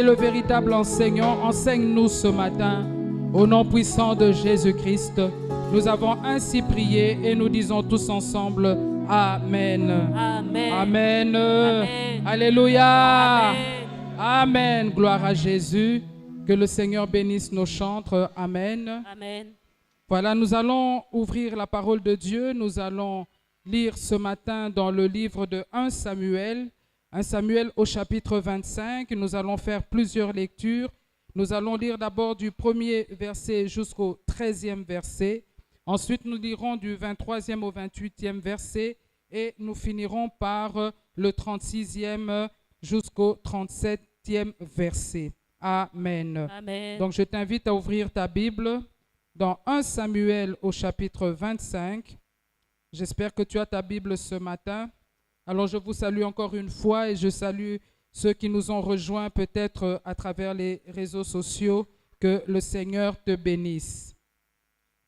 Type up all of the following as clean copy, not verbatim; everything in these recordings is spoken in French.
est le véritable enseignant. Enseigne-nous ce matin. Au nom puissant de Jésus-Christ, nous avons ainsi prié et nous disons tous ensemble Amen. Amen. Amen. Amen. Alléluia. Amen. Amen. Gloire à Jésus. Que le Seigneur bénisse nos chantres. Amen. Amen. Voilà, nous allons ouvrir la parole de Dieu. Nous allons lire ce matin dans le livre de 1 Samuel. 1 Samuel au chapitre 25. Nous allons faire plusieurs lectures. Nous allons lire d'abord du premier verset jusqu'au 13e verset. Ensuite, nous lirons du 23e au 28e verset. Et nous finirons par le 36e jusqu'au 37e verset. Amen. Amen. Donc, je t'invite à ouvrir ta Bible dans 1 Samuel au chapitre 25. J'espère que tu as ta Bible ce matin. Alors, je vous salue encore une fois et je salue ceux qui nous ont rejoints peut-être à travers les réseaux sociaux. Que le Seigneur te bénisse.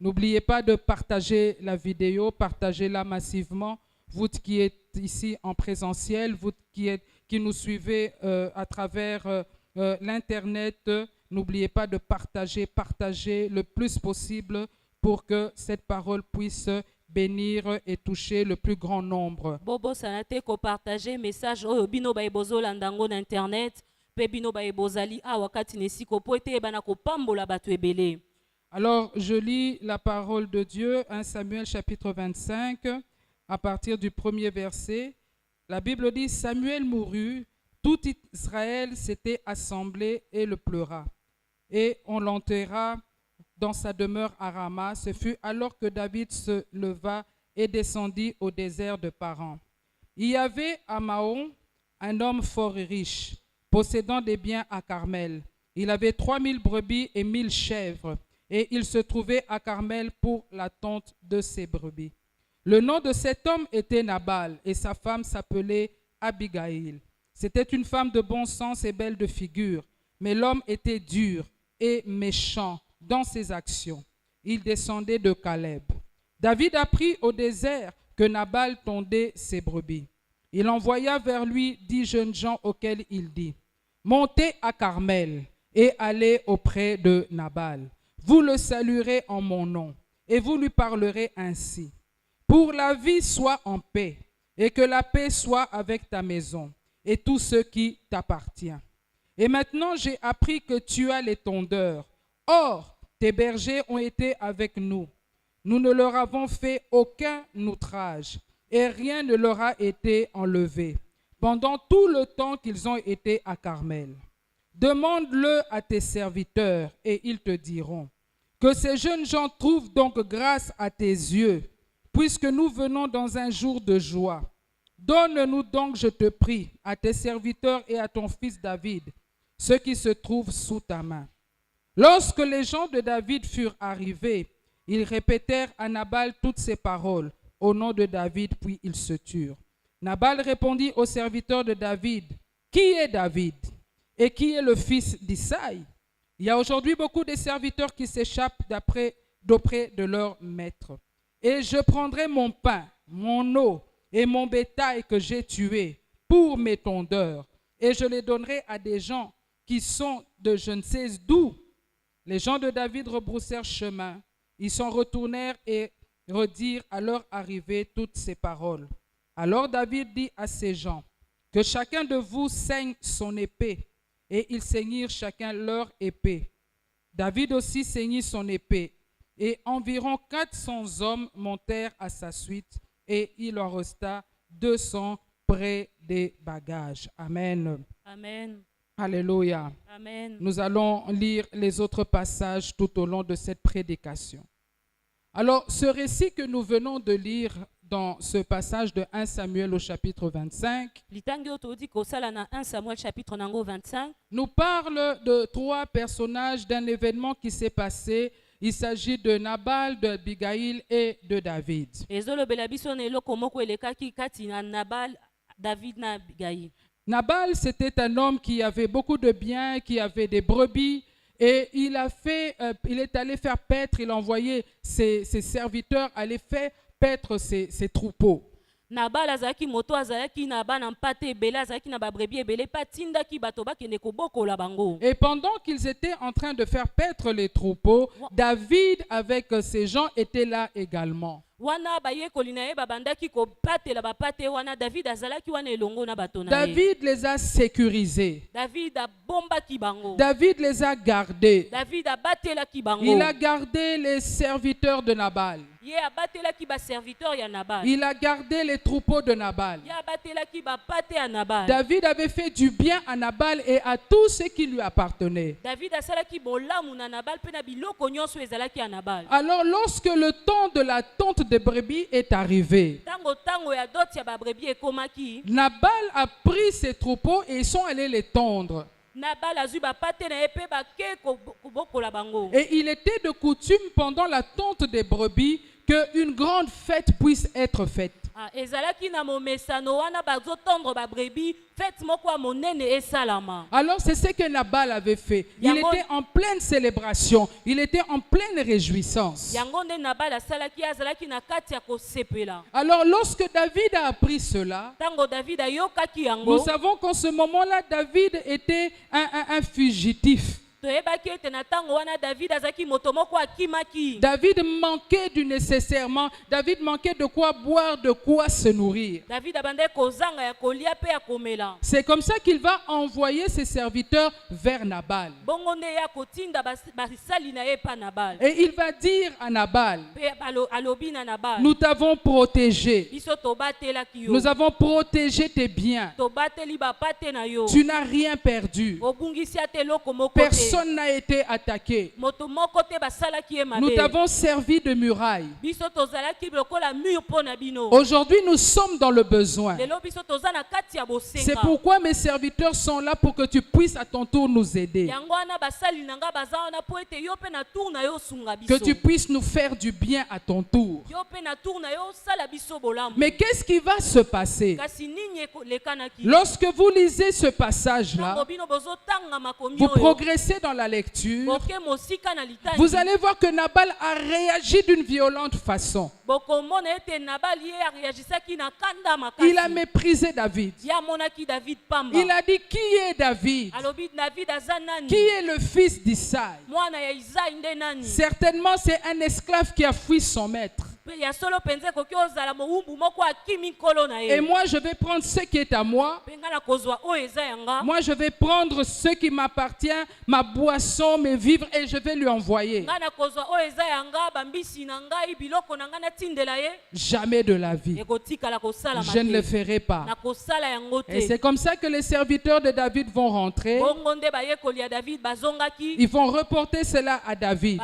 N'oubliez pas de partager la vidéo, partagez-la massivement. Vous qui êtes ici en présentiel, vous qui nous suivez à travers l'Internet, n'oubliez pas de partager le plus possible pour que cette parole puisse bénir et toucher le plus grand nombre. Bobo sanate ko partager message oyo bino ba ebozola ndango na internet pe bino ba ebozali a wakati nesiko po ete bana ko pambola bato ebele. Alors, je lis la parole de Dieu, 1 Samuel chapitre 25, à partir du premier verset. La Bible dit, Samuel mourut, tout Israël s'était assemblé et le pleura. Et on l'enterra dans sa demeure à Rama. Ce fut alors que David se leva et descendit au désert de Paran. Il y avait à Maon un homme fort riche, possédant des biens à Carmel. Il avait 3000 brebis et 1000 chèvres. Et il se trouvait à Carmel pour la tonte de ses brebis. Le nom de cet homme était Nabal et sa femme s'appelait Abigail. C'était une femme de bon sens et belle de figure, mais l'homme était dur et méchant dans ses actions. Il descendait de Caleb. David apprit au désert que Nabal tondait ses brebis. Il envoya vers lui 10 jeunes gens auxquels il dit, « Montez à Carmel et allez auprès de Nabal. Vous le saluerez en mon nom, et vous lui parlerez ainsi. Pour la vie soit en paix, et que la paix soit avec ta maison, et tout ce qui t'appartient. Et maintenant j'ai appris que tu as les tondeurs. Or, tes bergers ont été avec nous. Nous ne leur avons fait aucun outrage, et rien ne leur a été enlevé, pendant tout le temps qu'ils ont été à Carmel. Demande-le à tes serviteurs et ils te diront que ces jeunes gens trouvent donc grâce à tes yeux, puisque nous venons dans un jour de joie. Donne-nous donc, je te prie, à tes serviteurs et à ton fils David, ce qui se trouve sous ta main. Lorsque les gens de David furent arrivés, ils répétèrent à Nabal toutes ces paroles au nom de David, puis ils se turent. Nabal répondit aux serviteurs de David, « Qui est David ? Et qui est le fils d'Isaïe? » Il y a aujourd'hui beaucoup de serviteurs qui s'échappent d'auprès de leur maître. « Et je prendrai mon pain, mon eau et mon bétail que j'ai tué pour mes tondeurs, et je les donnerai à des gens qui sont de je ne sais d'où. » Les gens de David rebroussèrent chemin. Ils s'en retournèrent et redirent à leur arrivée toutes ces paroles. Alors David dit à ces gens, « Que chacun de vous saigne son épée. » Et ils saignirent chacun leur épée. David aussi saignit son épée. Et environ 400 hommes montèrent à sa suite. Et il en resta 200 près des bagages. Amen. Amen. Alléluia. Amen. Nous allons lire les autres passages tout au long de cette prédication. Alors, ce récit que nous venons de lire dans ce passage de 1 Samuel au chapitre 25, nous parle de 3 personnages d'un événement qui s'est passé. Il s'agit de Nabal, de Abigail et de David. Nabal, c'était un homme qui avait beaucoup de biens, qui avait des brebis. Et il est allé faire paître, il a envoyé ses serviteurs aller faire paître ses troupeaux. Nabal azalaki moto azalaki na bana mpate ebele azalaki na babrebi ebele pa tindaki bato bakende kobokola bango. Et pendant qu'ils étaient en train de faire paître les troupeaux, David avec ses gens était là également. Wana bayekoli na ye babandaki kopatela bapate wana David azalaki wana elongo na bato na ye. David les a sécurisés. David abombaki bango. David les a gardés. David abatelaki bango. Il a gardé les serviteurs de Nabal. Ye abatelaki ba serviteur ya Nabal. Il a gardé les troupeaux de Nabal. Ye abatelaki bapate ya Nabal. David avait fait du bien à Nabal et à tout ce qui lui appartenait. David asalaki bolamu na Nabal pe na biloko nyonso ezalaki ya Nabal. Alors lorsque le temps de la tonte de brebis est arrivé, Tango ya dot ya babrebi ekomaki. Nabal a pris ses troupeaux et ils sont allés les tondre. Nabal azui bapate na ye pe bake kobokola bango. Et il était de coutume pendant la tonte des brebis qu'une grande fête puisse être faite. Ezalaki na momesano wana bazotondre babrebi fête moko ya monene esalama. Alors c'est ce que Nabal avait fait. Il était en pleine célébration. Il était en pleine réjouissance. Yango nde Nabal asalaki azalaki na kati ya kosepela. Alors lorsque David a appris cela, Tango David ayokaki yango. nous savons qu'en ce moment-là, David était un fugitif. David manquait du nécessairement. David manquait de quoi boire, de quoi se nourrir. C'est comme ça qu'il va envoyer ses serviteurs vers Nabal. Et il va dire à Nabal, nous t'avons protégé. Nous avons protégé tes biens. Tu n'as rien perdu. Personne n'a été attaqué. Nous t'avons servi de muraille. Aujourd'hui, nous sommes dans le besoin. C'est pourquoi mes serviteurs sont là pour que tu puisses à ton tour nous aider. Que tu puisses nous faire du bien à ton tour. Mais qu'est-ce qui va se passer? Lorsque vous lisez ce passage-là, vous progressez dans la lecture, vous allez voir que Nabal a réagi d'une violente façon. Il a méprisé David. Il a dit, qui est David? Qui est le fils d'Isaïe? Certainement c'est un esclave qui a fui son maître. Et moi je vais prendre ce qui est à moi. Moi je vais prendre ce qui m'appartient, ma boisson, mes vivres, et je vais lui envoyer. Jamais de la vie. Je ne le ferai pas. Et c'est comme ça que les serviteurs de David vont rentrer. Ils vont reporter cela à David.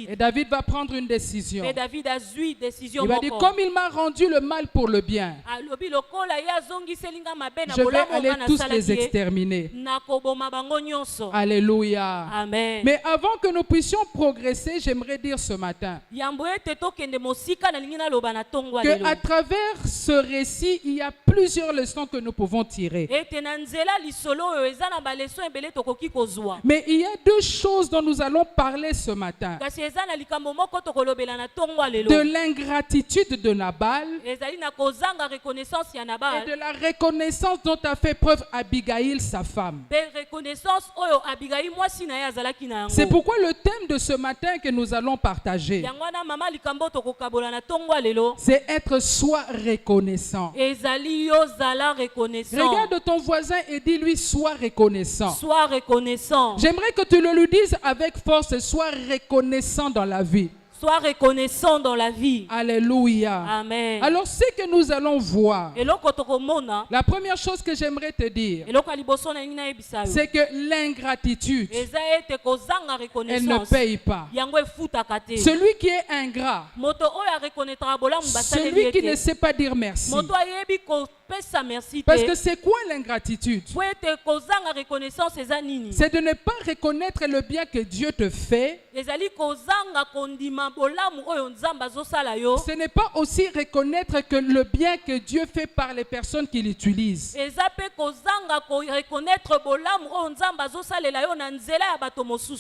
Et David va prendre une décision. Il va dire, comme il m'a rendu le mal pour le bien, je vais aller tous les exterminer. Alléluia. Amen. Mais avant que nous puissions progresser, j'aimerais dire ce matin que à travers ce récit, il y a plusieurs leçons que nous pouvons tirer. Mais il y a deux choses dont nous allons parler ce matin. De l'ingratitude de Nabal et de la reconnaissance dont a fait preuve Abigail, sa femme. C'est pourquoi le thème de ce matin que nous allons partager, c'est être soi reconnaissant. Regarde ton voisin et dis-lui, sois reconnaissant. Sois reconnaissant. J'aimerais que tu le lui dises avec force, sois reconnaissant dans la vie. Sois reconnaissant dans la vie. Alléluia. Amen. Alors, ce que nous allons voir, la première chose que j'aimerais te dire, c'est que l'ingratitude, elle ne paye pas. Celui qui est ingrat, celui qui ne sait pas dire merci. Parce que c'est quoi l'ingratitude? C'est de ne pas reconnaître le bien que Dieu te fait. Ce n'est pas aussi reconnaître que le bien que Dieu fait par les personnes qu'il utilise.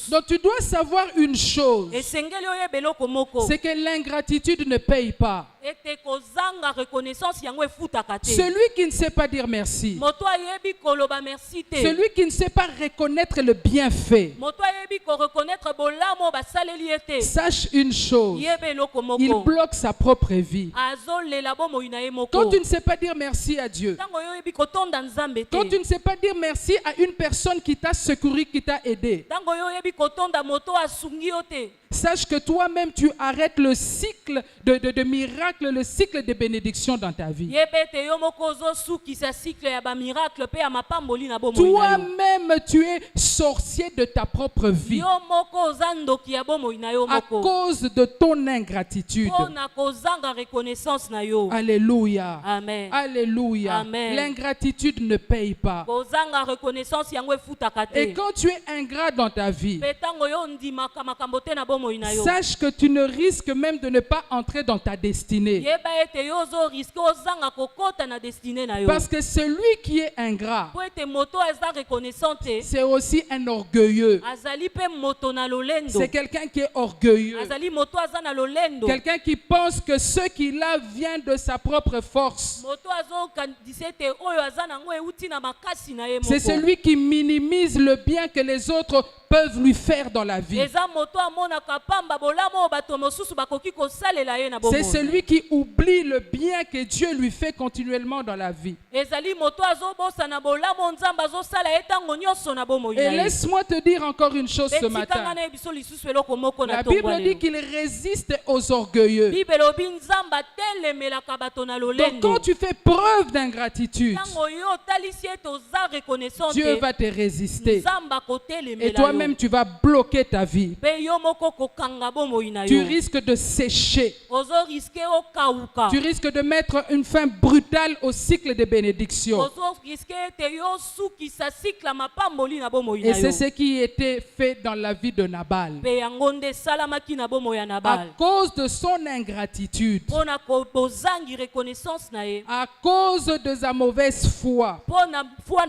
Donc tu dois savoir une chose, c'est que l'ingratitude ne paye pas. ete kozanga reconnaissance yango efutaka te. Celui qui ne sait pas dire merci, Moto ayebi koloba merci te. celui qui ne sait pas reconnaître le bienfait, Moto ayebi ko reconnaître bolamo basaleli ete. sache une chose, Yebe eloko il moko. bloque sa propre vie. Azolela bomoi na ye moko. Quand tu ne sais pas dire merci à Dieu, Tango yo yebi kotonda nzambe te. quand tu ne sais pas dire merci à une personne qui t'a secouru, qui t'a aidé, Tango yo yebi kotonda moto asungi yo te. sache que toi-même tu arrêtes le cycle de miracles, le cycle de bénédictions dans ta vie. Yebe te yo moko ozosukisa cycle ya ba miracle pe ya mapamboli na bomoi na yo. Toi-même tu es sorcier de ta propre vie Yo moko oza ndoki ya bomoi na yo à moko. cause de ton ingratitude. Pona kozanga reconnaissance na yo. Alléluia. Amen. Alléluia. Amen. L'ingratitude ne paye pas. Kozanga reconnaissance yango efutaka te. Et quand tu es ingrat dans ta vie, Pe tango yo ndimaka makambo te na bomoi na yo. sache que tu ne risques même de ne pas entrer dans ta destinée. Yeba ete yo ozo riske ozanga kokota na destinée na yo. Parce que celui qui est ingrat, Po ete moto eza reconnaissant te. c'est aussi un orgueilleux. Azali pe moto na lolendo. C'est quelqu'un qui est orgueilleux. Azali moto aza na lolendo. Quelqu'un qui pense que ce qu'il a vient de sa propre force. Moto azo kandise te oyo aza nango euti na makasi na ye moko. C'est celui qui minimise le bien que les autres peuvent lui faire dans la vie. Eza moto amonaka pamba bolamo bato mosusu bakoki kosalela ye na bomoi. C'est celui qui oublie le bien que Dieu lui fait continuellement dans la vie. Ezali moto azobosa na bolamo nzambe azosala ye ntango nyonso na bomoi na Et ye. laisse-moi te dire encore une chose ce Betikanga matin. na ye biso lisusu eloko moko na La tongo Bible ya dit lelo. qu'il résiste aux orgueilleux. Bible elobi nzambe atelemelaka bato na Donc lolendo. quand tu fais preuve d'ingratitude, Ntango yo otalisi ete oza reconnaissant Dieu te, va te résister. nzambe Et akotelemela toi-même, yo. tu vas bloquer ta vie. Pe yo moko kokanga bomoi na Tu yo. risques de sécher. Ozo riske okauka. Tu risques de mettre une fin brutale au cycle de bénédiction. Ozo riske ete yo sukisa cycle mapamboli na bomoi Et na c'est yo. ce qui était fait dans la vie de Nabal. Pe yango nde esalamaki na bomoi ya À Nabal. cause de son ingratitude, Mpona bozangi reconnaissance na ye. à cause de sa mauvaise foi, Mpona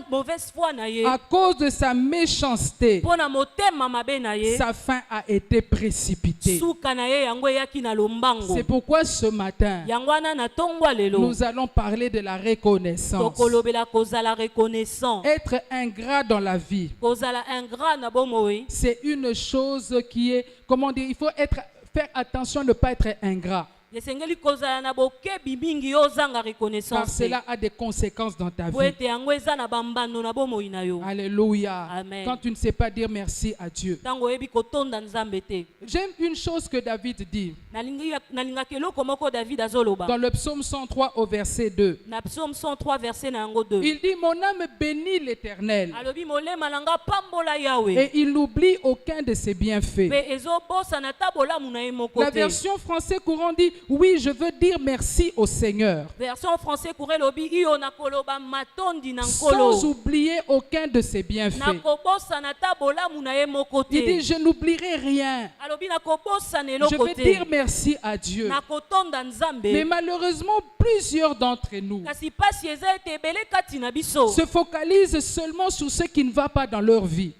mauvaise foi na ye. à cause de sa méchanceté, Mpona motema mabe na ye. sa fin a été précipitée. Suka na ye yango eyaki na lombango. C'est pourquoi ce matin, Yango wana na tongwa lelo. nous allons parler de la reconnaissance. Tokolobela kozala reconnaissant. Être ingrat dans la vie, Kozala ingrat na bomoi. c'est une chose qui est, comment dire, il faut faire attention de ne pas être ingrat. Esengeli kozala na bokebi mingi yo zanga Car reconnaissance. cela a des conséquences dans ta Po vie. ete yango eza na bambano na bomoi na yo. Alléluia. Amen. Quand tu ne sais pas dire merci à Dieu. Tango oyebi kotonda nzambe te. J'aime une chose que David dit Nalingaki eloko moko David azoloba. dans le psaume 103 au verset 2. Na psaume 103 verset na yango 2. Il dit, mon âme bénit l'Éternel Alobi molema nanga pambola yawe. et il n'oublie aucun de ses bienfaits. Pe ezobosa na tabolamu na ye moko La te. version français courant dit, oui, je veux dire merci au Seigneur, Version français kure lobi iyo na koloba matondi na sans nkolo. oublier aucun de ses Na bienfaits. kobosa na tabolamu na ye moko Il dit, te. je n'oublierai rien. Alobi na kobosa na Je eloko veux te. dire merci à Dieu. Na kotonda nzambe. Mais malheureusement, plusieurs d'entre nous Kasi pasi eza ete ebele kati na biso. se focalisent seulement sur ce qui ne va pas dans leur vie.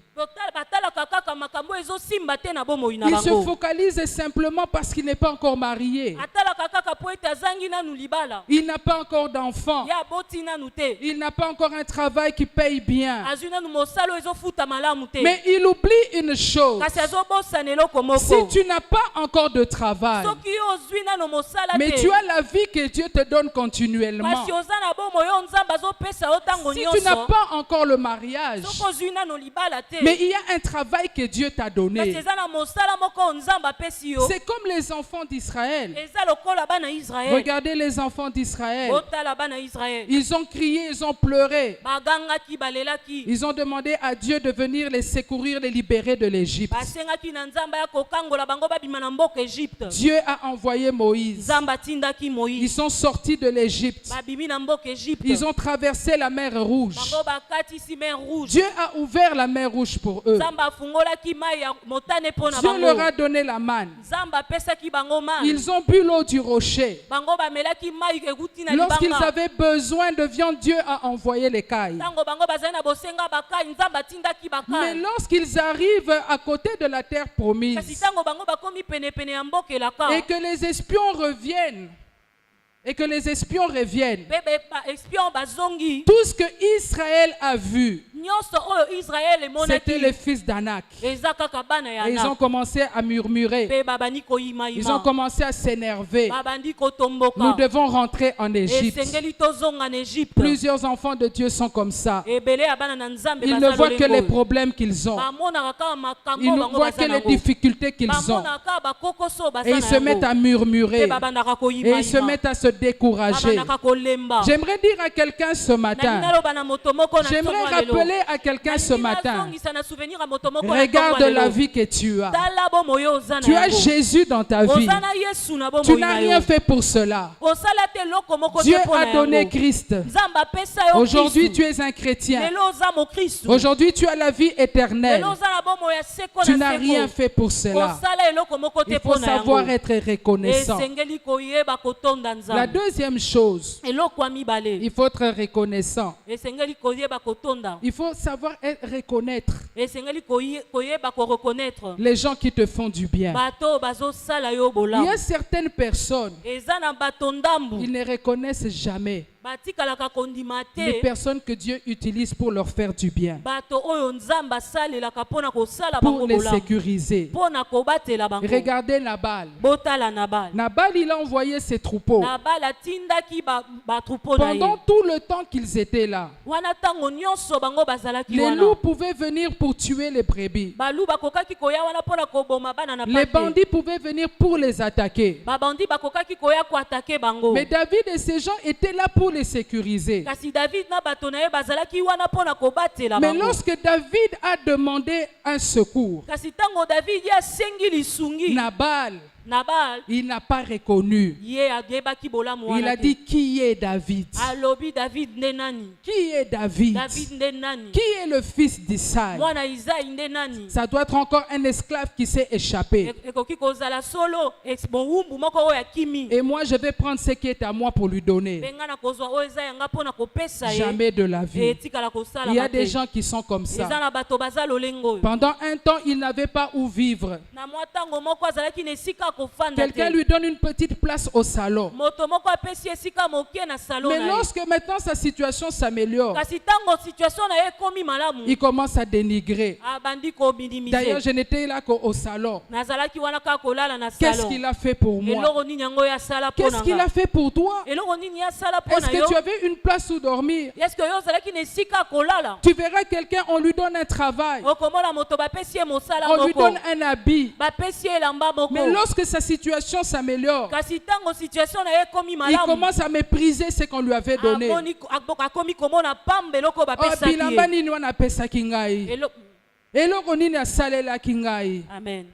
Batalaka kaka makambo ezosimba te na bomoi na Ils se bango. focalisent simplement parce qu'il n'est pas encore marié. Atalaka kaka po ete azangi nanu libala. Il n'a pas encore d'enfant. Ye aboti nanu te. Il n'a pas encore un travail qui paye bien. Azwi nanu mosala oyo ezofuta malamu te. Mais il oublie une chose. Kasi azobosana eloko moko. Si tu n'as pas encore de travail, Soki yo ozwi nanu mosala mais te. tu as la vie que Dieu te donne continuellement. Kasi oza na bomoi oyo nzambe azopesa yo ntango Si tu n'as nyonso. pas encore le mariage, Soko ozwi nanu libala te. mais il y a un travail que Dieu t'a Kasi donné. eza na mosala moko oyo nzambe apesi yo. C'est comme les enfants d'Israël. Eza lokola bana Israel. Regardez les enfants d'Israël. Otala bana Israel. Ils ont crié, ils ont pleuré. Bagangaki balelaki. Ils ont demandé à Dieu de venir les secourir, les libérer de l'Égypte. Basengaki na nzambe ya kokangola bango babima na mboka Egypte. Dieu a envoyé Moïse. Nzambe atindaki Ils Moïse. sont sortis de l'Égypte. Babimi na mboka Egypte. Ils ont traversé la mer Rouge. Bango bakatisi mer rouge. Dieu a ouvert la mer Rouge pour eux. Nzambe afungolaki mai ya motane mpo na Dieu leur bango. a donné la manne. Nzambe apesaki bango mai. Ils ont bu l'eau du rocher. Bango bamelaki mai ekuti na Lorsqu'ils libanga. avaient besoin de viande, Dieu a envoyé l'écaille. Ntango bango bazali na bosenga bakai nzambe atindaki Mais bakai. lorsqu'ils arrivent à côté de la terre Kasi promise ntango bango bakomi penepene ya mboka elaka. et que les espions reviennent, et que les espions reviennent, mpe baespion bazongi tout ce que Israël a vu, nyonso oyo Israël c'était emonaki les fils d'Anak. eza kaka bana ya Et ils ont Anak. commencé à murmurer. Mpe babandi Ils ont koyimayima commencé à s'énerver. babandi Nous kotomboka devons rentrer en Égypte. esengeli tozonga na Égypte. Plusieurs enfants de Dieu sont comme ça. Ebele ya bana na Nzambe Ils ne baza voient que les lolengo. problèmes qu'ils ont. Bamonaka kaka makambo Ils ne bango voient baza que les nango. difficultés qu'ils ont. Bamonaka kaka bakokoso baza Et ils se mettent à murmurer. Mpe babandaka Et ils se koyimayima. mettent à se décourager. Babandaka kolemba. J'aimerais dire à quelqu'un ce matin, Naloba na moto moko na j'aimerais ntongo ya lelo. rappeler à quelqu'un ce matin, Nazongisa na souvenir ya moto moko na regarde ntongo ya la lelo. vie que tu as. Tala bomo yo oza na Tu as yango. Jésus dans ta vie. Oza na Yesu na bomo Tu n'as na rien yo. fait pour cela. Osala te eloko moko Dieu te mpo na a donné yango. Christ. Nzambe apesa yo Aujourd'hui, Kristu. tu es un chrétien. Lelo oza mokristu. Aujourd'hui, tu as la vie éternelle. Lelo oza na bomo ya seko Tu na n'as rien seko. fait pour cela. Osala eloko moko te Il mpo faut na savoir yango. être reconnaissant. Esengeli koyeba kotonda La Nzambe. deuxième chose, Eloko ya mibale. il faut être reconnaissant. Esengeli koyeba kotonda. Il faut savoir reconnaître Esengeli koyeba koreconnaître. les gens qui te font du bien. Bato bazosala yo Il y bolamu. a certaines personnes, Eza na bato ndambu. ils ne reconnaissent jamais Batikalaka kondima les te. personnes que Dieu utilise pour leur faire du bien, Bato oyo Nzambe asalelaka mpona kosala pour bango les bolamu. sécuriser. Mpona kobatela bango. Regardez Nabal. Botala Nabal. Nabal, il a envoyé ses troupeaux. Nabal atindaki batroupeau na ye. Pendant tout le temps qu'ils étaient là, Wana ntango nyonso bango bazalaki les wana. loups pouvaient venir pour tuer les brebis. Balu bakokaki koya wana mpona koboma bana na Les pate. bandits pouvaient venir pour les attaquer. Babandi bakokaki koya koatake bango. Mais David et ses gens étaient là pour les sécuriser. Kasi David na bato na ye bazalaki wana mpona kobatela Mais bango. lorsque David a demandé un secours, Kasi ntango David ye asengi lisungi. Nabal, Nabal il n'a pas reconnu. ye ayebaki bolamu Il wana a te. dit, qui est David? Alobi David nde nani? Qui est David? David nde nani? Qui est le fils d'Isaïe? Mwana Isaïe nde nani? Ça doit être encore un esclave qui s'est échappé. Ekoki kozala solo mowumbu moko oyo akimi. Et moi, je vais prendre ce qui est à moi pour lui donner. Mpe nga na kozwa oyo eza yanga mpona kopesa ye. Jamais de la vie. Etikala kosala Il y a te. des gens qui sont comme Eza ça. na bato baza lolengo oyo. Pendant un temps, ils n'avaient pas où vivre. Na mwa ntango moko azalaki na esika akofanda Quelqu'un te. lui donne une petite place au salon. Moto moko apesi esika moke na salon Mais na ye. lorsque maintenant sa situation s'améliore, Kasi ntango situation na ye ekomi malamu. il commence à dénigrer. Abandi D'ailleurs, kominimize. je n'étais là qu'au salon. Nazalaki wana kaka kolala na Qu'est-ce salon. qu'il a fait pour moi? Eloko nini yango oyo asala mpo Qu'est-ce na qu'il nga? a fait pour toi? Eloko nini asala mpo Est-ce na que yo? tu avais une place où dormir? Est-ce que yo ozalaki na esika kolala? Tu verras quelqu'un, on lui donne un travail. Okomona moto bapesi ye mosala On lui moko. donne un habit. Bapesi ye elamba moko. Mais lorsque sa situation s'améliore, Kasi ntango situation na ye ekomi il malamu. commence à mépriser ce qu'on lui avait donné. Akomi komona pamba eloko Oh, bapesaki bilamba ye. nini wana apesaki ngai? Elo- Eloko nini asalelaki ngai? Amen.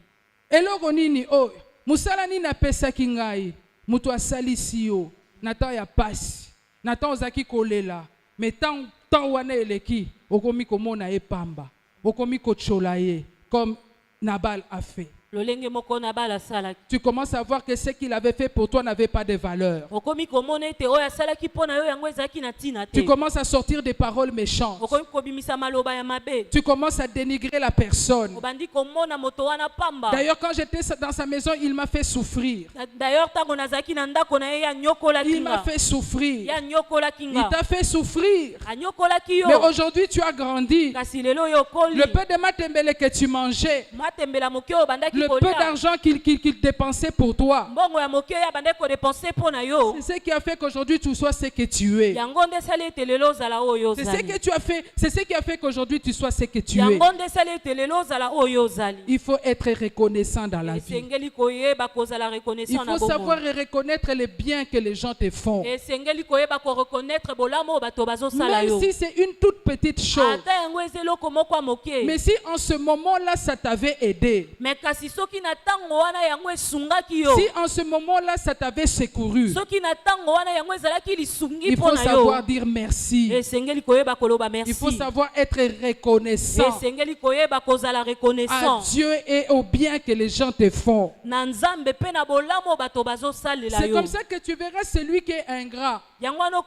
Eloko nini oyo musala nini apesaki ngai? Mutu asalisi yo na temps ya pasi, na temps ozaki kolela, mais temps wana eleki okomi komona ye pamba, okomi kochola ye comme Nabal a fait. Lolenge moko na bala salaki. Tu commences à voir que ce qu'il avait fait pour toi n'avait pas de valeur. Okomi komona ete oyo asalaki mpo na yo yango ezalaki na ntina te. Tu commences à sortir des paroles méchantes. Okomi kobimisa maloba ya mabe. Tu commences à dénigrer la personne. Obandi komona moto wana pamba. D'ailleurs, quand j'étais dans sa maison, il m'a fait souffrir. D'ailleurs ntango nazalaki na ndako na ye anyokolaki Il m'a nga. fait souffrir. Ye anyokolaki Il nga. t'a fait souffrir. Anyokolaki yo. Mais aujourd'hui, tu as grandi. Kasi lelo oyo okoli. Le peu de matembele que tu mangeais, matembela moke oyo bandaki le peu kolia. d'argent qu'il dépensait pour toi, Mbongo ya moke oyo abandaki kodepense mpo na yo. c'est ce qui a fait qu'aujourd'hui tu sois ce que tu es. Yango nde esali ete lelo ozala oyo C'est ce ozali. que tu as fait, c'est ce qui a fait qu'aujourd'hui tu sois ce que tu es. Yango nde esali ete lelo ozala oyo ozali. Il faut être reconnaissant dans la vie. Esengeli koyeba kozala Il reconnaissant na faut savoir bomoi. reconnaître les biens que les gens te font. Esengeli koyeba koreconnaître bolamu oyo bato bazosala Même yo. si c'est une toute petite chose. Ata yango eza eloko moko ya moke. Mais si en ce moment-là, ça t'avait aidé, Mais kasi soki na ntango wana yango esungaki yo. si en ce moment-là, ça t'avait secouru, Soki na ntango wana yango ezalaki lisungi il mpo faut na savoir yo. dire merci. Esengeli koyeba koloba merci. Il faut savoir être reconnaissant Esengeli koyeba kozala à reconnaissant. Dieu et au bien que les gens te font. Na nzambe pe na bolamu oyo bato bazosalela C'est yo. comme ça que tu verras celui qui est ingrat. yango wana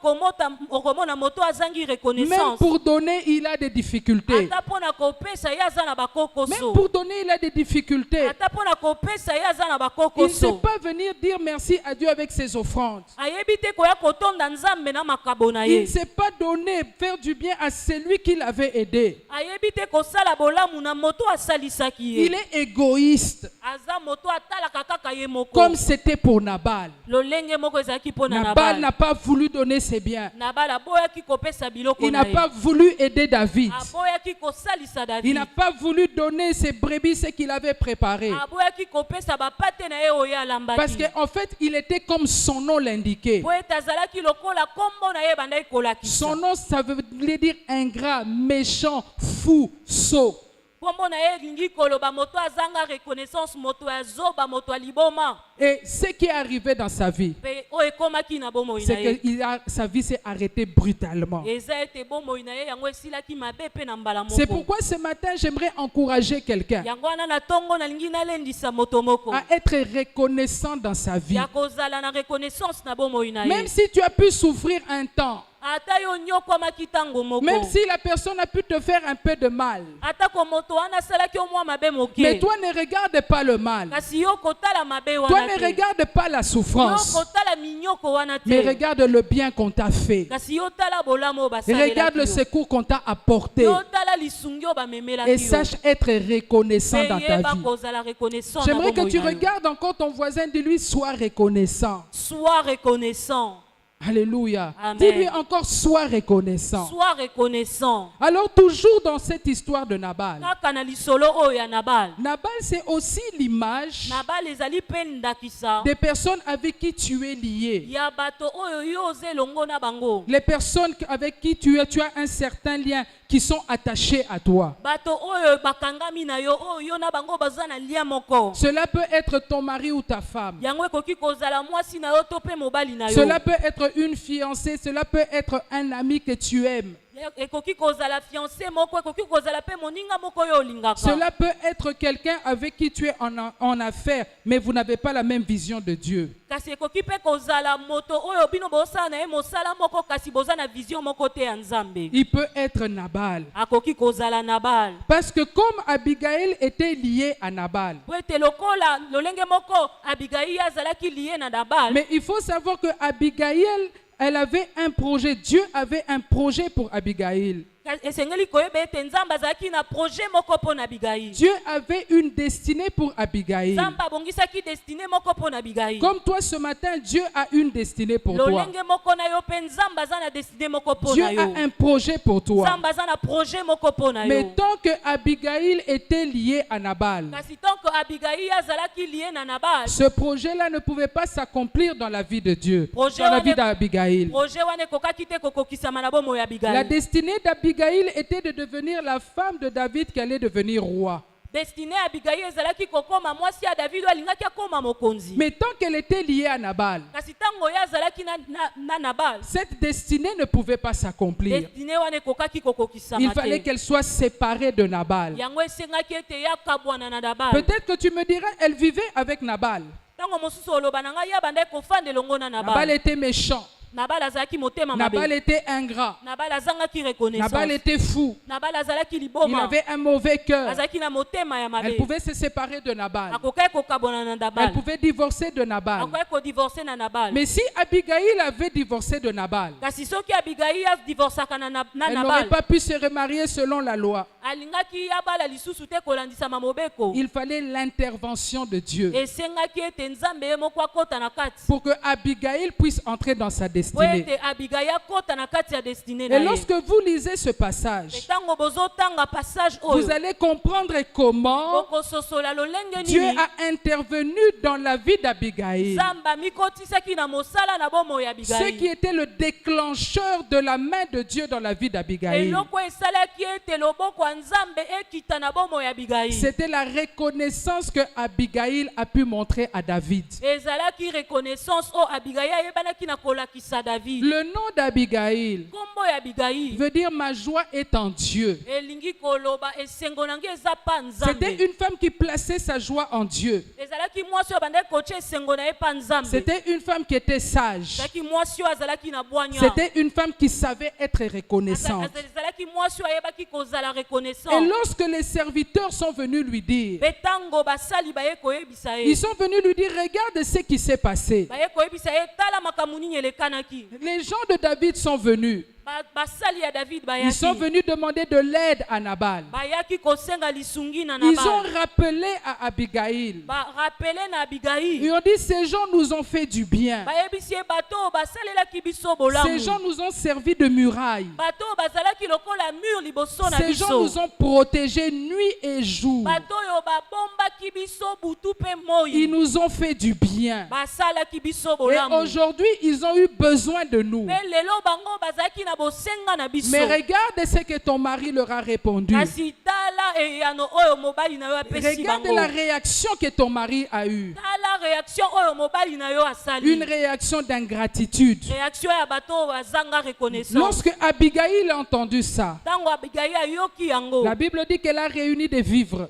okomona moto azangi Même reconnaissance pour donner, il a des difficultés. ata mpona kopesa ye aza na Même bakokoso pour donner, il a des difficultés. ata mpona kopesa ye aza na Il ne sait bakokoso pas venir dire merci à Dieu avec ses offrandes. ayebi te koya kotonda nzambe na makabo na Il ye ne sait pas donner, faire du bien à celui qui l'avait aidé. ayebi te kosala bolamu na moto asalisaki Il ye est égoïste, aza moto atalaka kaka ye moko comme c'était pour Nabal. lolenge moko ezalaki mpo na Nabal n'a nabal pas voulu donner ses biens. nabal aboyaki kopesa biloko Il na n'a ye pas voulu aider David. aboyaki kosalisa Il david n'a pas voulu donner ses brebis, ce qu'il avait préparé. aboyaki kopesa bapate na ye oyo Parce alambaki qu'en fait, il était comme son nom l'indiquait. po ete azalaki lokola kombo na ye ebandaki kolakisa Son nom, ça voulait dire ingrat, méchant, fou, sot. kombo na ye elingi koloba moto azanga reconnaissance moto ya zoba moto ya liboma Et ce qui est arrivé dans sa vie, mpe oyo ekomaki na bomoi na c'est ye que sa vie s'est arrêtée brutalement. eza ete bomoi na ye yango esilaki mabe mpe na mbala C'est moko pourquoi ce matin, j'aimerais encourager quelqu'un yango wana na ntongo nalingi nalendisa moto moko à être reconnaissant dans sa vie. ya kozala na reconnaissance na bomoi na Même ye si tu as pu souffrir un temps, ata yo nyokwamaki ntango moko même si la personne a pu te faire un peu de mal, atako moto wana asalaki yo mwa mabe mais moke toi ne regarde pas le mal. kasi yo kotala mabe Toi wana ne te regarde pas la yo souffrance, kotala minyoko wana mais te regarde le bien qu'on t'a fait. kasi yo tala bolamu oyo Regarde le basalelaki yo secours qu'on t'a apporté yo tala lisungi oyo bamemelaki et yo sache être reconnaissant dans mpe ta yeba vie. kozala reconnaissant na J'aimerais que bomoi tu na yo. regardes encore ton voisin, dis-lui, sois reconnaissant. Sois reconnaissant. Alléluia. Amen. Dis-lui encore, sois reconnaissant. Sois reconnaissant. Alors toujours dans cette histoire de Nabal, kaka na lisolo oyo ya nabal Nabal c'est aussi l'image nabal ezali mpe ndakisa des personnes avec qui tu es lié. ya bato oyo yo oza elongo na bango Les personnes avec qui tu as un certain lien, qui sont attachés à toi. bato oyo bakangami na yo oyo yo na bango baza na lia moko Cela peut être ton mari ou ta femme. yango ekoki kozala mwasi na yo to mpe mobali na yo Cela peut être une fiancée, cela peut être un ami que tu aimes. ekoki kozala fiancé moko ekoki kozala mpe moninga moko oyo olingaka Cela peut être quelqu'un avec qui tu es en affaire, mais vous n'avez pas la même vision de Dieu. kasi ekoki mpe kozala moto oyo bino bosala na ye mosala moko kasi boza na vision moko te ya nzambe Il peut être Nabal. akoki kozala nabal Parce que comme Abigail était liée à Nabal, po ete lokola lolenge moko abigai azalaki liye na nabal mais il faut savoir que Abigail, elle avait un projet. Dieu avait un projet pour Abigail. esengeli koyeba ete nzambe azalaki na projet moko mpo na abigai Dieu avait une destinée pour Abigail. nzambe abongisaki destine moko mpo na abigai Comme toi ce matin, Dieu a une destinée pour toi. lolenge moko na yo mpe nzambe aza na destine moko mpo Dieu na a yo un projet pour toi. nzambe aza na projet moko mpo na Mais yo tant que Abigail était liée à Nabal, kasi ntango abigai azalaki liye na nabal ce projet-là ne pouvait pas s'accomplir dans la vie de Dieu, Projet dans la wana- vie d'Abigail. projet wana ekokaki te kokokisama na bomoi ya La abigai destinée d'Abigail était de devenir la femme de David qui allait devenir roi. destine ya abigai ezalaki kokóma mwasi ya david oyo alingaki akóma mokonzi Mais tant qu'elle était liée à Nabal, kasi ntango oyo azalaki na nabal cette destinée ne pouvait pas s'accomplir. destine wana ekokaki Il kokokisama fallait te qu'elle soit séparée de Nabal. yango esengaki ete yakabwana na nabal Peut-être que tu me diras, elle vivait avec Nabal. ntango mosusu oloba na ngai ya bandaki kofanda elongo na Nabal nabal était méchant. nabal azalaki motema Nabal mabe était ingrat. nabal azangaki Nabal reconnaissance était fou. nabal azalaki Il liboma avait un mauvais cœur. azalaki na motema ya Elle mabe pouvait se séparer de Nabal. akokaki kokabwana na Elle nabal pouvait divorcer de Nabal. akokaki kodivorce na nabal Mais si Abigail avait divorcé de Nabal, kasi soki abigai adivorsaka na elle n'aurait nabal pas pu se remarier selon la loi. alingaki abala lisusu te kolandisama mobeko Il fallait l'intervention de Dieu esengaki ete nzambe ye moko akota na kati pour que Abigail puisse entrer dans sa po destinée. ete abigai akota na kati ya destine na Et ye lorsque vous lisez ce passage, ntango bozotanga passage vous oyo allez comprendre comment bokososola lolenge Dieu nini a intervenu dans la vie d'Abigail. nzambe amikotisaki na mosala na bomoi ya Ce qui abigai était le déclencheur de la main de Dieu dans la vie d'Abigail. eloko esalaki ete loboko ya nzambe ekita na bomoi ya abigai C'était la reconnaissance que Abigail a pu montrer à David. ezalaki reconnaissance oyo abigai ayebanaki na kolakisa kobundisa David. Le nom d'Abigail Kombo ya Abigail veut dire ma joie est en Dieu. elingi koloba esengo nange eza pa Nzambe. C'était une femme qui plaçait sa joie en Dieu. Ezalaki mwasi oyo bandaki kotia esengo na ye pa Nzambe. C'était une femme qui était sage. Ezalaki mwasi oyo azalaki na bwanya. C'était une femme qui savait être reconnaissante. Ezalaki mwasi oyo ayebaki kozala reconnaissant. Et lorsque les serviteurs sont venus lui dire, Betango basali baye koyebisa ye. ils sont venus lui dire, regarde ce qui s'est passé. Baye koyebisa ye tala makambo nini elekanaki. Les gens de David sont venus. Basali ya David Ils sont bayaki. venus demander de l'aide à Nabal. Bayaki kosenga lisungi na Ils ont Nabal. rappelé à Abigail. Ba rappelé na Abigail. Ils ont dit, ces gens nous ont fait du bien. Bayebisi ye bato basalelaki biso bolamu. Ces gens nous ont servi de muraille. Bato bazalaki lokola mur liboso na Ces gens biso. nous ont protégés nuit et jour. Bato yo babombaki biso butu pe moi. Ils nous ont fait du bien. Basalaki biso Et bolamu. aujourd'hui, ils ont eu besoin de nous. Mais lelo bango bazalaki na bosenga na biso. Mais regarde ce que ton mari leur a répondu. Kasi tala eyano oyo mobali na yo apesi Regarde bango. la réaction que ton mari a eue. Tala réaction oyo mobali na yo asali. Une réaction d'ingratitude. Réaction ya bato bazanga reconnaissance. Lorsque Abigail a entendu ça, Tango Abigail ayoki yango. la Bible dit qu'elle a réuni des vivres.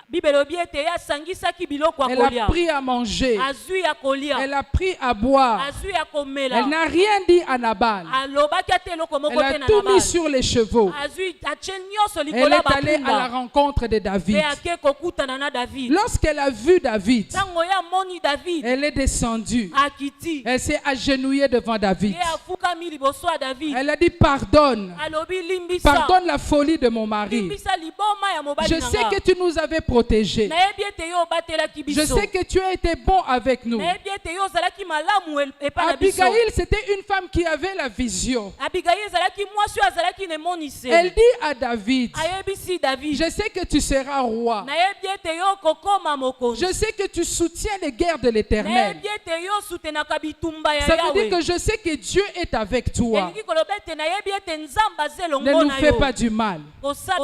Bible lobi ete ya sangisaki biloko ya Elle a kolia. pris à manger. Azui ya kolia. Elle a pris à boire. Azui ya komela. Elle n'a rien dit à Nabal. Alobaki ate eloko moko Elle te a na tout Nabal. mis sur les chevaux. Azui atie nyonso Elle likolo ya est allée à la bapunda. rencontre de David. Pe ake kokutana na David. Lorsqu'elle a vu David, Tango ya moni David. elle est descendue. Akiti. Elle s'est agenouillée devant David. Ye afukami liboso ya David. Elle a dit, pardonne. Alobi limbisa. Pardonne la folie de mon mari. Limbisa liboma ya mobali Je na sais nga. que tu nous avais protégés. Nayebi ete yo obatelaki Je biso. sais que tu as été bon avec nous. Nayebi ete yo ozalaki malamu epa na biso. Abigail, c'était une femme qui avait la vision. Abigail ezalaki mwasi oyo azalaki na emonise. Elle dit à David, Ayebisi David. je sais que tu seras roi. Nayebi ete yo kokoma mokonzi. Je sais que tu soutiens les guerres de l'Éternel. Nayebi ete yo sutenaka bitumba ya Ça veut dire Yahweh. que je sais que Dieu est avec toi. Elingi koloba ete nayebi ete Nzambe aza Ne elongo nous na fais yo. pas du mal. Kosa-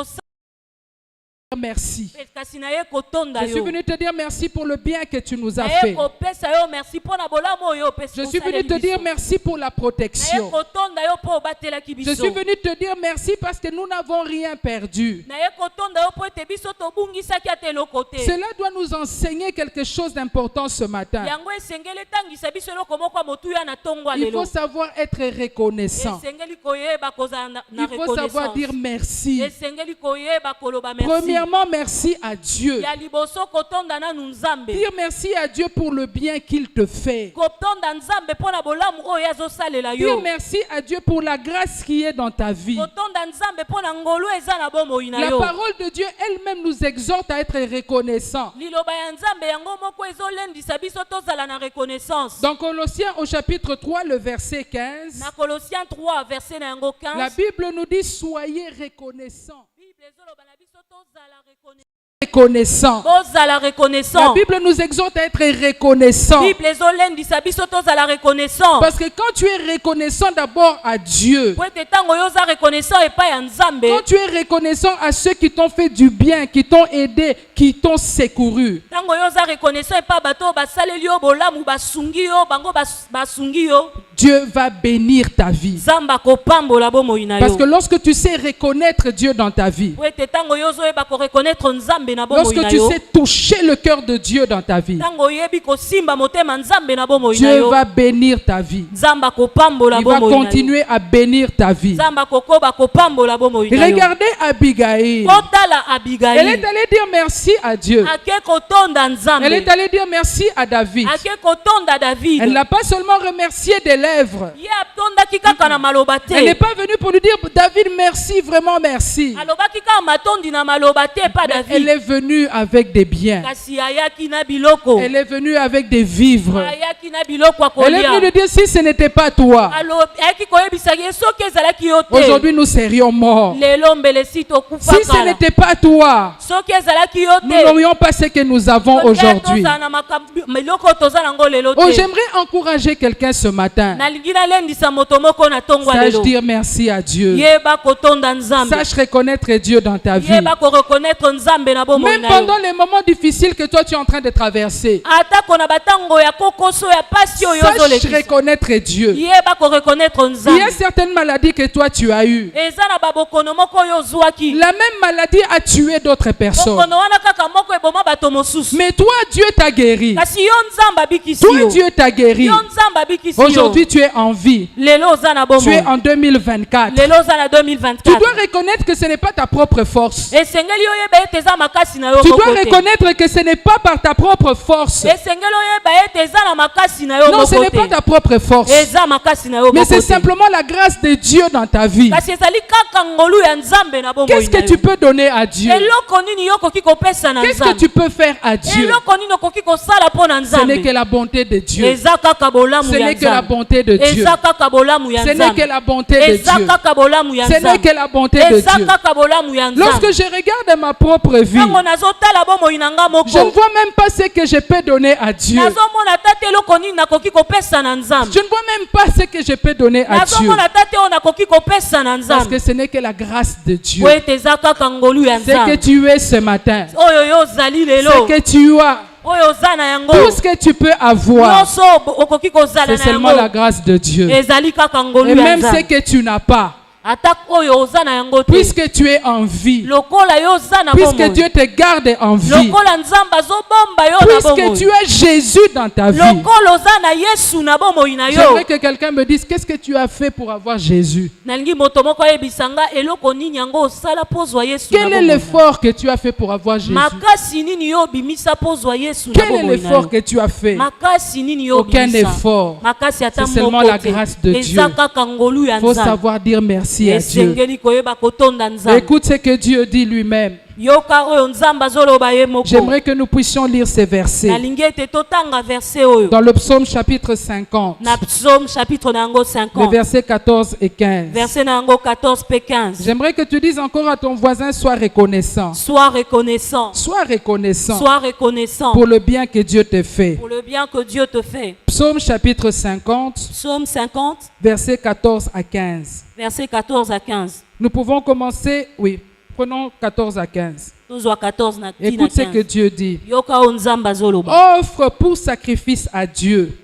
Merci. kasi na ye kotonda Je suis yo. venu te dire merci pour le bien que tu nous as Na ye fait. kopesa yo merci mpo na bolamu oyo opesi Je suis venu osaleli te dire biso. merci pour la Na ye protection. kotonda yo mpo obatelaki Je biso. suis venu te dire merci parce que nous n'avons rien perdu. Na ye kotonda yo mpo ete biso tobungisaki ata eloko te. Cela doit nous enseigner quelque chose d'important ce matin. Yango esengeli etangisa biso eloko moko ya motuya na ntongo ya Il lelo. faut savoir être reconnaissant. Esengeli koyeba kozala na Il faut savoir dire reconnaissance. merci. Esengeli koyeba koloba merci. Premièrement, merci à Dieu. Ya liboso kotonda nanu Nzambe. Dire merci à Dieu pour le bien qu'il te fait. Kotonda Nzambe mpo na bolamu oyo azosalela Dire yo. merci à Dieu pour la grâce qui est dans ta vie. Kotonda Nzambe mpo na ngolu eza na bomoi na La yo. parole de Dieu elle-même nous exhorte à être reconnaissants. Liloba ya Nzambe yango moko ezolendisa biso tozala na reconnaissance. Dans Colossiens au chapitre 3, le verset 15, Na Colossiens 3 verset na yango 15. la Bible nous dit soyez reconnaissants. Bible ezoloba na biso tozala reconnaissant. Reconnaissants. Bozala La reconnaissant. Bible nous exhorte à être reconnaissants. Bible ezolendisa biso tozala reconnaissant. Parce que quand tu es reconnaissant d'abord à Dieu, Po ete ntango yo oza reconnaissant epai ya Nzambe. quand tu es reconnaissant à ceux qui t'ont fait du bien, qui t'ont aidé, qui t'ont secouru, Ntango yo oza reconnaissant epai bato oyo basaleli yo bolamu basungi yo bango basungi yo. Dieu va bénir ta vie. Nzambe akopambola bomoi na Parce yo. que lorsque tu sais reconnaître Dieu dans ta vie, Po ete ntango yo ozoyeba koreconnaître Nzambe na bomoi lorsque na tu yo. sais toucher le cœur de Dieu dans ta vie, Ntango oyebi kosimba motema Nzambe na bomoi na Dieu yo. va bénir ta vie. Nzambe akopambola Il va bomoi na yo. continuer à bénir ta vie. Nzambe akokoba kopambola bomoi na yo. Regardez Abigail. Kotala Elle Abigail. est allée dire merci à Dieu. Ake kotonda Nzambe. Elle est allée dire merci à David. Ake kotonda David. Elle n'a pas seulement remercié des lèvres. Ye atondaki kaka na maloba te. Elle n'est pas venue pour lui dire David merci, vraiment merci. Alobaki kaka matondi na maloba te pa Mais David. elle est venue avec des biens. Kasi ayaki na biloko. Elle est venue avec des vivres. Ayaki na biloko ya Elle est venue kolia. lui dire si ce n'était pas toi, Ayaki koyebisaki ye soki ezalaki yo te. aujourd'hui nous serions morts. Lelo mbele si tokufa Si ce kala. n'était pas toi, Soki ezalaki yo nous te. n'aurions pas ce que nous avons aujourd'hui. Tozala na biloko toza nango lelo Oh, te. j'aimerais encourager quelqu'un ce matin. Nalingi nalendisa moto moko na ntongo ya Sache lelo. dire merci à Dieu. Yeba kotonda Nzambe. Sache reconnaître Dieu dans ta vie. Yeba koreconnaître Nzambe na bomoi Même na yo. pendant les moments difficiles que toi tu es en train de traverser. Atako na batango ya kokoso ya pasi oyo Sache ozolekisa. reconnaître Dieu. Yeba ko reconnaître Il y Nzambe. a certaines maladies que toi tu as eues. Eza na babokono moko oyo ozwaki. La même maladie a tué d'autres personnes. Bokono wana kaka moko eboma bato mosusu. Mais toi, Dieu t'a guéri. Kasi yo Nzambe abikisi Toi, yo. Dieu t'a guéri. Yo Nzambe abikisi yo. Aujourd'hui, tu es en vie. Lelo oza na Tu es bomoi. en 2024. Lelo oza na Tu 2024. dois reconnaître que ce n'est pas ta propre force. Esengeli oyeba ete eza makasi na yo Tu dois moko te. reconnaître que ce n'est pas par ta propre force. Esengeli oyeba ete eza na makasi na yo Non, ce moko n'est pas te. ta propre force. Eza makasi na yo Mais moko c'est te. simplement la grâce de Dieu dans ta vie. Kasi ezali kaka ngolu ya Nzambe na bomoi Qu'est-ce na que tu yo. peux donner à Dieu? Eloko nini yo koki kopesa na Qu'est-ce que Nzambe? tu peux faire à Dieu? Eloko nini okoki kosala mpo na Ce n'est que Nzambe? la bonté de Dieu. Eza kaka bolamu Ce ya n'est que la Nzambe. bonté de Dieu. Eza kaka bolamu ya Ce n'est Nzambe. que la bonté de Eza Dieu. kaka bolamu ya Ce n'est Nzambe. que la bonté de Eza Dieu. kaka bolamu ya Lorsque Nzambe. je regarde ma propre vie, Ntango nazotala bomoi na nga moko. je ne vois même pas ce que je peux donner à Dieu. Nazomona tate eloko nini nakoki kopesa na Nzambe. Je ne vois même pas ce que je peux donner à Dieu. Nazomona tate oyo nakoki kopesa na Parce Nzambe. que ce n'est que la grâce de Dieu. Po ete eza kaka ngolu ya Ce que Nzambe. tu es ce matin, Oyo yo ozali ce lelo. que tu as, Oyo oza na yango. tout ce que tu peux avoir, Nyonso okoki kozala c'est na seulement la yango. grâce de Dieu. Ezali kaka ngolu Et ya même ce Nzambe. que tu n'as pas, Ata oyo oza na yango te. puisque tu es en vie, Lokola yo oza na puisque bomoi. Dieu te garde en vie, Lokola Nzambe azobomba yo na puisque bomoi. tu as Jésus dans ta vie. Lokola oza na Yesu na bomoi na yo. J'aimerais que quelqu'un me dise, qu'est-ce que tu as fait pour avoir Jésus? Nalingi moto moko ayebisanga eloko nini yango osala pozwa Yesu na Quel est bomoi. l'effort que tu as fait pour avoir Jésus? Makasi nini yo obimisa pozwa Yesu na Quel est bomoi na l'effort yo. que tu as fait? Makasi nini yo Aucun obimisa. effort. Makasi ata C'est seulement moko la te. grâce de Dieu. Eza kaka ngolu ya Il faut Nzambe. savoir dire merci à Dieu. Esengeli koyeba kotonda Nzambe. Écoute ce que Dieu dit lui-même. Yoka oyo Nzambe azoloba ye moko. J'aimerais que nous puissions lire ces versets. Nalingi ete totanga verset oyo. Dans le psaume chapitre 50, Na psaume chapitre na yango les 50. versets 14 et 15. Verset na yango 14 pe 15. J'aimerais que tu dises encore à ton voisin, sois reconnaissant. Sois reconnaissant. Sois reconnaissant Sois reconnaissant pour le bien que Dieu te fait. pour le bien que Dieu te fait. Psaume chapitre 50, Psaume 50, versets 14 à 15. verset 14 à 15. Nous pouvons commencer, oui, prenons 14 à 15. Tozwa 14 na tina Écoute ce que 15. Dieu dit. Yoka oyo Nzambe azoloba. Offre pour sacrifice à Dieu.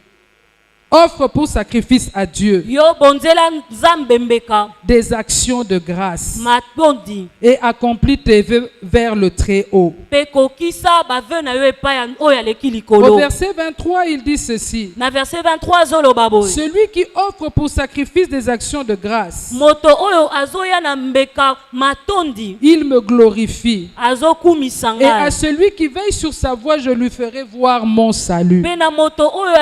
Offre pour sacrifice à Dieu Yo bonzela Nzambe mbeka des actions de grâce matondi et accomplis tes vœux vers le Très-Haut. pe kokisa baveu na yo epai ya oyo aleki Au likolo. verset 23, il dit ceci. Na verset 23 azoloba boye. Celui qui offre pour sacrifice des actions de grâce, Moto oyo azoya na mbeka matondi il me glorifie. azokumisa Et à ngai. celui qui veille sur sa voie, je lui ferai voir mon salut. Pe na moto oyo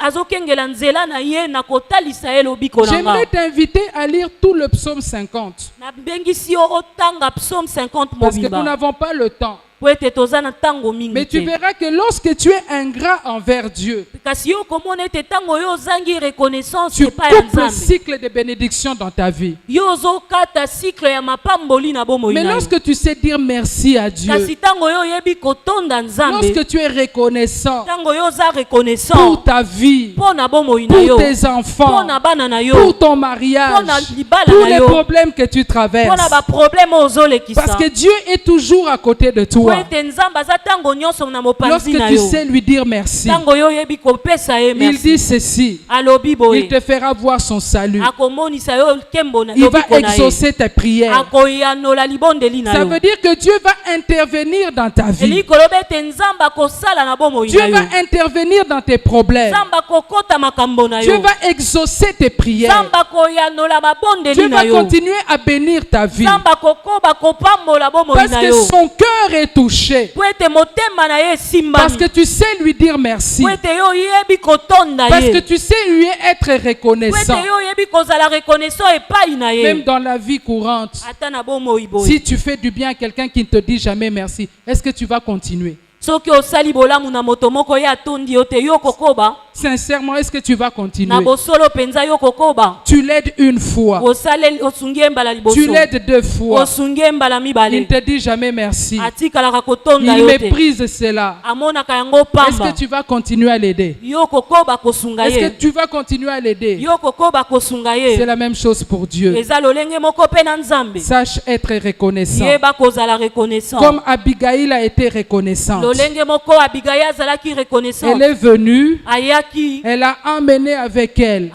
azokengela nzela na ye na kotalisa ye lobiko na J'aimerais nga. t'inviter à lire tout le psaume 50. Na bengisi yo otanga psaume 50 Parce que nous mobimba. n'avons pas le temps. Po ete toza na ntango mingi Mais tu te. verras que lorsque tu es ingrat envers Dieu, Kasi yo komona ete ntango yo ozangi reconnaissance tu epai ya coupes le Nzambe. cycle de bénédiction dans ta vie. Yo ozokata cycle ya mapamboli na bomoi Mais na yo. lorsque tu sais dire merci à Dieu, Kasi ntango yo oyebi kotonda Nzambe. lorsque tu es reconnaissant Ntango yo oza reconnaissant pour ta vie, mpo na bomoi na yo. pour tes Mpo enfants, na bana na yo. pour ton Mpo mariage, na libala pour na les yo. problèmes que tu Mpo traverses. na baproblème oyo ozolekisa. Parce que Dieu est toujours à côté de Po toi. ete Nzambe aza ntango nyonso na mopanzi Lorsque na tu yo. sais lui dire merci, Ntango yo oyebi kopesa ye il merci. dit ceci. Alobi Il boye. te fera voir son salut. Akomonisa yo nkembo na Il va lobiko na ye. exaucer tes prières. Akoyanola libondeli na Ça yo. veut dire que Dieu va intervenir dans ta vie. Eli koloba ete Nzambe akosala na bomoi Dieu na yo. va intervenir dans tes problèmes. Nzambe akokota makambo na Dieu yo. va exaucer tes prières. Nzambe akoyanola mabondeli Dieu na va yo. continuer à bénir ta vie. Nzambe akokoba kopambola bomoi Parce na que yo. son cœur est touché. Po ete motema na ye Parce que esimbami. tu sais lui dire merci. Po ete yo oyebi kotonda Parce que ye. tu sais lui être Po ete reconnaissant. yo oyebi kozala reconnaissant epai na Même ye. dans la vie courante. Ata na bomoi boye. Si tu fais du bien à quelqu'un qui ne te dit jamais merci, est-ce que tu vas continuer? Soki osali bolamu na moto moko ye atondi yo te yo kokoba. Sincèrement, est-ce que tu vas Na continuer? bosolo penza yo kokoba. Tu l'aides une fois. Osaleli osungi mbala liboso. Tu l'aides deux fois. Osungi mbala Il ne mibale. te dit jamais merci. Atikalaka kotonda Il yo te. méprise cela. Amonaka yango Est-ce pamba. que tu vas continuer à l'aider? Yo kokoba kosunga Est-ce ye. que tu vas continuer à l'aider? Yo kokoba kosunga C'est ye. la même chose pour Dieu. Eza lolenge moko pe na Nzambe. Sache être reconnaissant. Yeba kozala reconnaissant. Comme Abigail a été reconnaissante. Lolenge moko Abigail azalaki reconnaissant. Elle est venue, Aya ayaki Elle a emmené avec elle.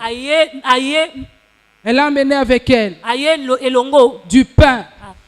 Elle a emmené avec elle elongo du pain.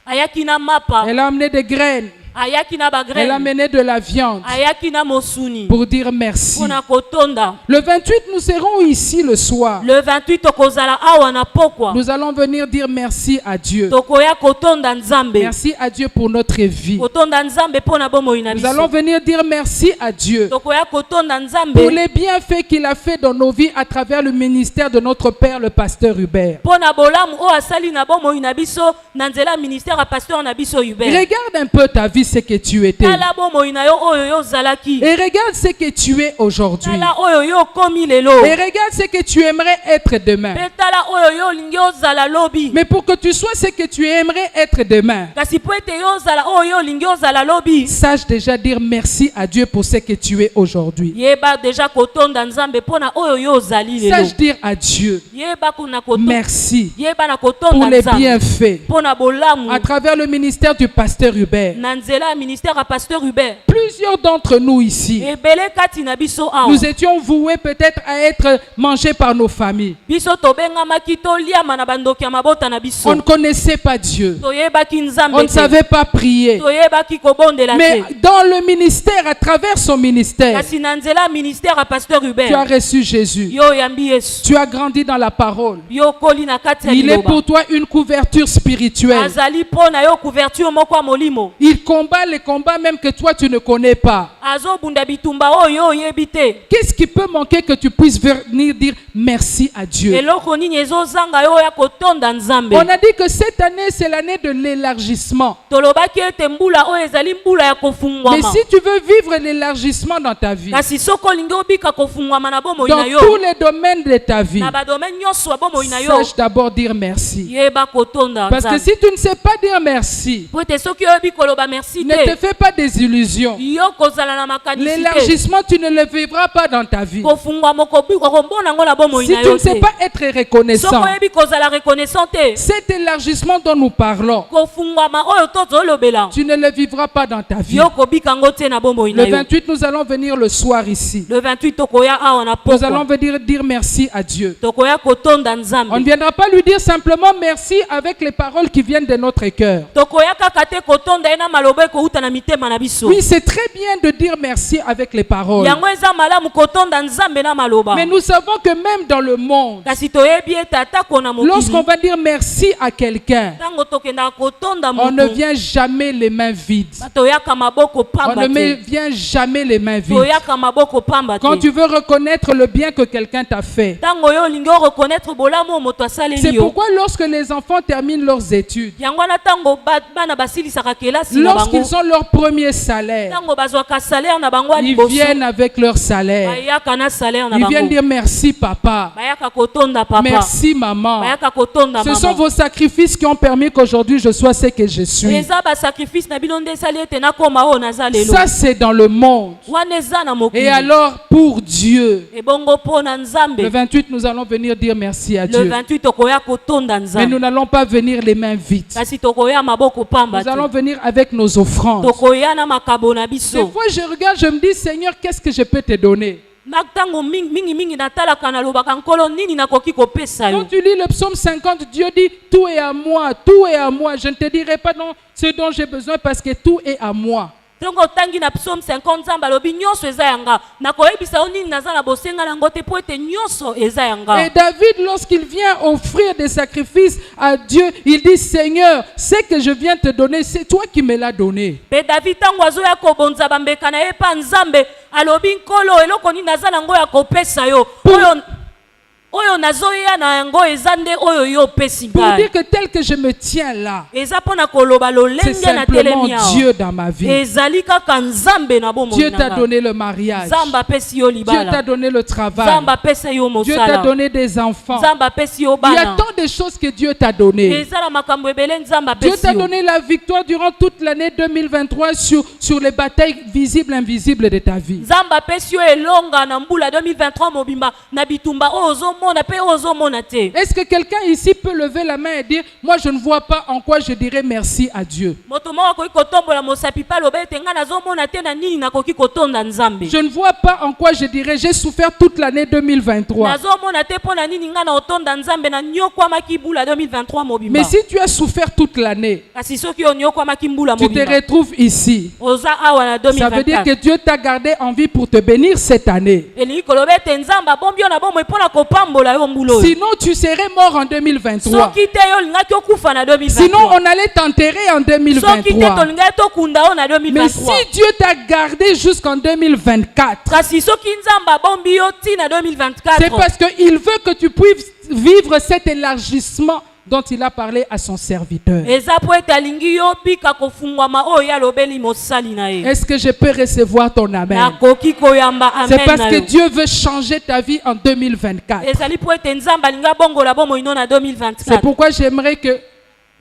ayaki na mapa Elle a emmené des graines. ayaki na bagraine Elle a amené de la viande ayaki na mosuni pour dire merci. pona kotonda. Le 28, nous serons ici le soir. Le 28 tokozala awa na pokwa Nous allons venir dire merci à Dieu. tokoya kotonda nzambe Merci à Dieu pour notre vie. kotonda nzambe pona bomoi na Nous allons biso venir dire merci à Dieu tokoya kotonda pour nzambe les bienfaits qu'il a fait dans nos vies à travers le ministère de notre Père, le pasteur Hubert. pona bolamu o asali na bomoi na biso na nzela ministère a pasteur na biso Hubert. Regarde un peu ta vie, ce que tu étais. Tala bomoi na yo oyo yo zalaki Et regarde ce que tu es aujourd'hui. tala oyo yo komi lelo Et regarde ce que tu aimerais être demain. pe tala oyo yo lingi ozala lobi Mais pour que tu sois ce que tu aimerais être demain, kasi po ete yo ozala oyo yo lingi ozala lobi sache déjà dire merci à Dieu pour ce que tu es aujourd'hui. yeba deja kotonda nzambe pona oyo yo ozali lelo Sache dire à Dieu yeba kuna kotonda merci yeba na pour kotonda les nzambe bienfaits pona bolamu à travers le ministère du pasteur Hubert. na nzela ya ministère a pasteur Hubert. Plusieurs d'entre nous ici, Ebele kati na biso awa nous étions voués peut-être à être mangés par nos familles. biso tobengamaki toliama na bandoki ya mabota na biso On ne connaissait pas Dieu. toyebaki On nzambe ne te savait pas prier. toyebaki kobondela Mais te dans le ministère, à travers son ministère, kasi na nzela ya ministère a pasteur tu as Hubert reçu Jésus. yo oyambi Yesu Tu as grandi dans la parole. yo okoli na kati ya Il est liloba pour toi une couverture spirituelle. azali mpo na yo couverture moko ya molimo Il combat les combats même que toi tu ne connais pas. azobunda bitumba oyo oyebi te Qu'est-ce qui peut manquer que tu puisses venir dire merci à Dieu? eloko nini ezozanga yo ya kotonda nzambe On a dit que cette année, c'est l'année de l'élargissement. tolobaki ete mbula oyo ezali mbula ya Mais kofungwama si tu veux vivre l'élargissement dans ta vie, kasi soki olingi obika kofungwama na bomoi dans na yo tous les domaines de ta vie, na badomaine nyonso ya bomoi na yo sache d'abord dire merci. yeba kotonda Parce que nzambe si tu ne sais pas dire merci, po ete soki oyebi koloba merci ne te te fais pas des illusions. yo kozala na makanisi te L'élargissement, tu ne le vivras pas dans ta vie. kofungwama okombona yango na bomoi Si na tu yo ne sais te pas être soki reconnaissant, oyebi kozala reconnaissant te cet élargissement dont nous parlons, kofungwama oyo tozolobela tu ne le vivras pas dans ta vie. yo kobika yango te na bomoi na Le yo 28, nous allons venir le soir ici. le 28 tokoya awa na Nous allons pokwa venir dire merci à Dieu. tokoya kotonda On ne nzambe viendra pas lui dire simplement merci avec les paroles qui viennent de notre cœur. tokoya kaka te kotonda ye na maloba ekouta na mitema na biso Oui, c'est très bien de dire merci avec les paroles. yango eza malamu kotonda nzambe na maloba Mais nous savons que même dans le monde, kasi toyebi ete atako na lorsqu'on mokili va dire merci à quelqu'un, ntango tokendaka kotonda on ne motu vient jamais les mains vides. toyaka maboko On pamba ne te vient jamais les mains vides. toyaka maboko pamba Quand te tu veux reconnaître le bien que quelqu'un t'a fait. ntango yo olingi oreconnaître bolamu oyo moto C'est asaleli yo pourquoi lorsque les enfants terminent leurs études, yango wana ntango bana basilisaka kelasi na bango lorsqu'ils ont leur premier salaire, ntango bazwaka salaire na bango ya ils liboso viennent avec leur salaire. bayaka na salaire na Ils viennent bango dire merci papa, bayaka kotonda papa merci maman. bayaka kotonda Ce sont mama vos sacrifices qui ont permis qu'aujourd'hui je sois ce que je suis. eza basacrifice na bino nde esali ete nakoma oyo naza lelo Ça c'est dans le monde. wana eza na Et mokili alors pour Dieu, ebongo mpo na le nzambe 28 nous allons venir dire merci à le Dieu. 28 tokoya kotonda Mais nzambe nous n'allons pas venir les mains vides. kasi tokoya maboko pamba Nous allons te venir avec nos offrandes. tokoya na makabo na Des biso fois je regarde, je me dis Seigneur, qu'est-ce que je peux te donner? ntango mingimingi natalaka nalobaka nkolo nini nakoki kopesa yo Quand tu lis le psaume 50, Dieu dit tout est à moi, tout est à moi. Je ne te dirai pas non ce dont j'ai besoin parce que tout est à moi. ntongo otangi na psaume 50 nzambe alobi nyonso eza yanga nakoyebisa yo nini naza na bosenga nango te mpo ete nyonso eza yanga Et David, lorsqu'il vient offrir des sacrifices à Dieu, il dit Seigneur, ce que je viens te donner, c'est toi qui me l'as donné. mpe david ntango azoya kobonza bambeka na ye mpa nzambe alobi nkolo eloko nini naza nango ya kopesa yo oyo nazoya na yango eza nde oyo yo opesi Pour ngai dire que tel que je me tiens là, eza mpo na koloba c'est lolenge na simplement telemi awa Dieu dans ma vie. ezali kaka nzambe na bomoi Dieu na t'a nga donné le mariage. nzambe apesi yo Dieu t'a libala donné le travail. nzambe apesi yo Dieu t'a mosala donné des enfants. nzambe apesi yo Il y a bana tant de choses que Dieu t'a donné. eza na makambo ebele nzambe Dieu apesi t'a yo donné la victoire durant toute l'année 2023 sur les batailles visibles et invisibles de ta vie. nzambe apesi yo elonga na mbula 2023 mobimba na bitumba oyo ozomona ozomona pe ozomona te. Est-ce que quelqu'un ici peut lever la main et dire, moi je ne vois pas en quoi je dirais merci à Dieu? Moto moko akoki kotombola mosapi pa loba ete nga nazomona te na nini nakoki kotonda Nzambe. Je ne vois pas en quoi je dirais, j'ai souffert toute l'année 2023. Nazomona te po na nini nga na otonda Nzambe na nyokwamaki mbula 2023 mobimba. Mais si tu as souffert toute l'année, Kasi soki onyokwamaki mbula tu te mobimba. retrouves ici. Oza awa na Ça veut dire 2024. que Dieu t'a gardé en vie pour te bénir cette année. Elingi koloba ete Nzambe abombi yo na bomoi mpona kopambola yo mbula oyo. Sinon, tu serais mort en 2023. Soki te yo olingaki okufa na 2023. Sinon, on allait t'enterrer en Soki te 2023. tolingaki tokunda yo na Mais si 2023. Dieu t'a gardé jusqu'en 2024, Kasi soki Nzambe abombi yo ntina 2024. c'est parce qu'il veut que tu puisses vivre cet élargissement dont il a parlé à son serviteur. Eza po ete alingi yo bika kofungwama oyo alobeli mosali na ye. Est-ce que je peux recevoir ton amen? Nakoki koyamba C'est amen parce na que yo. Dieu veut changer ta vie en 2024. Ezali po ete Nzambe alingi abongola bomoi no na C'est 2024. pourquoi j'aimerais que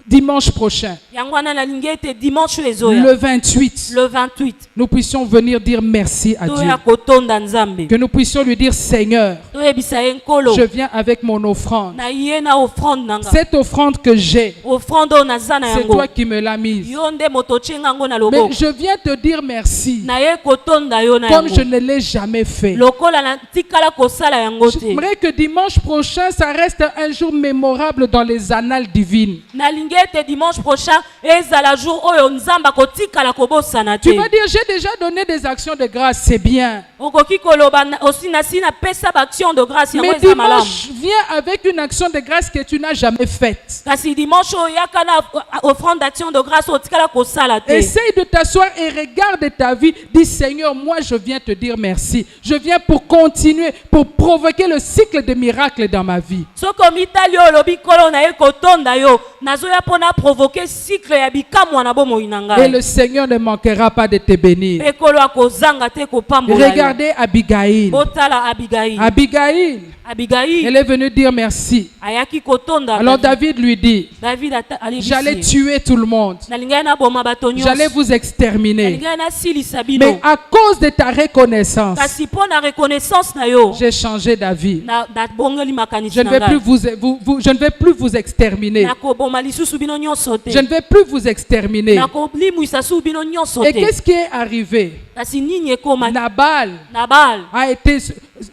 dimanche prochain, Yango wana nalingi ete dimanche ezoya. le 28, Le 28. nous puissions venir dire merci à Dieu. Toya kotonda Nzambe. Que nous puissions lui dire, Seigneur, Toyebisa ye nkolo. je viens avec mon offrande. Na ye na offrande nanga. Cette offrande que j'ai, Offrande oyo naza na c'est yango. toi qui me l'as mise. Yo nde moto otienga yango na Mais loboko. je viens te dire merci, Na ye kotonda yo na comme je yango. ne l'ai jamais fait. Lokola na tikala kosala yango te. J'aimerais que dimanche prochain, ça reste un jour mémorable dans les annales divines. Nalingi ete dimanche prochain ezala jour oyo Nzambe akotikala kobosana te. Tu vas dire, j'ai déjà donné des actions de grâce, c'est bien. Okoki koloba aussi nasi na pesa ba action de grâce yango Mais eza malamu. dimanche, viens avec une action de grâce que tu n'as jamais faite. Kasi dimanche oyo yaka na offrande d'action de grâce otikala kosala te. Essaye de t'asseoir et regarde ta vie. Dis, Seigneur, moi je viens te dire merci. Je viens pour continuer, pour provoquer le cycle de miracles dans ma vie. Soko mitali oyo lobi kolo na ye kotonda yo nazoya pona provoquer cycle ya bikamwa na bomoi na Et ngai. le Seigneur ne manquera pas de te bénir. Pe kolo akozanga te kopambola yo. Regardez Abigail. Botala Abigail. Abigail, Abigail elle est venue dire merci. ayaki kotonda. Alors David lui dit, David alibisi. j'allais tuer tout le monde. Nalingai na boma bato nyonso. J'allais vous exterminer. Nalingai na silisa bino. Mais à cause de ta reconnaissance, Kasi pona reconnaissance na yo. j'ai changé d'avis. Na bongeli makanisi Je ne na vais ngai. plus je ne vais plus vous exterminer. Nakoboma lisusu bino nyonso te. Je ne vais plus vous exterminer. Nakolimwisa su bino nyonso Et te. qu'est-ce qui est arrivé? Kasi nini ekoma? Nabal Nabal. a été,